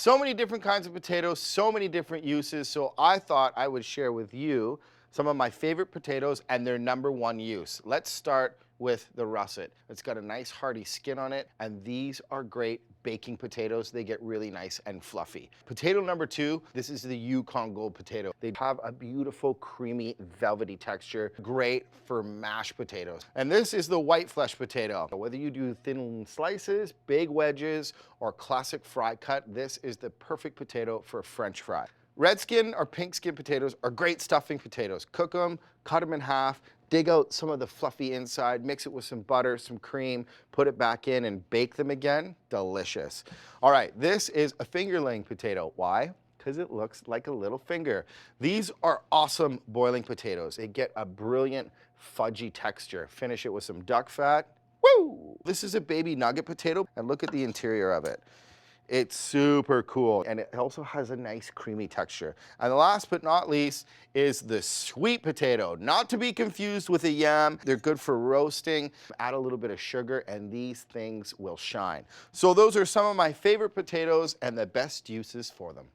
So many different kinds of potatoes, so many different uses. So I thought I would share with you some of my favorite potatoes and their number one use. Let's start with the russet. It's got a nice hearty skin on it, and these are great baking potatoes. They get really nice and fluffy. Potato number two, this is the Yukon Gold potato. They have a beautiful, creamy, velvety texture, great for mashed potatoes. And this is the white flesh potato. Whether you do thin slices, big wedges, or classic fry cut, this is the perfect potato for a French fry. Red skin or pink skin potatoes are great stuffing potatoes. Cook them, cut them in half, dig out some of the fluffy inside, mix it with some butter, some cream, put it back in and bake them again. Delicious. All right, this is a finger-laying potato. Why? Because it looks like a little finger. These are awesome boiling potatoes. They get a brilliant fudgy texture. Finish it with some duck fat. Woo! This is a baby nugget potato, and look at the interior of it. It's super cool, and it also has a nice creamy texture. And last but not least is the sweet potato, not to be confused with a yam. They're good for roasting. Add a little bit of sugar and these things will shine. So those are some of my favorite potatoes and the best uses for them.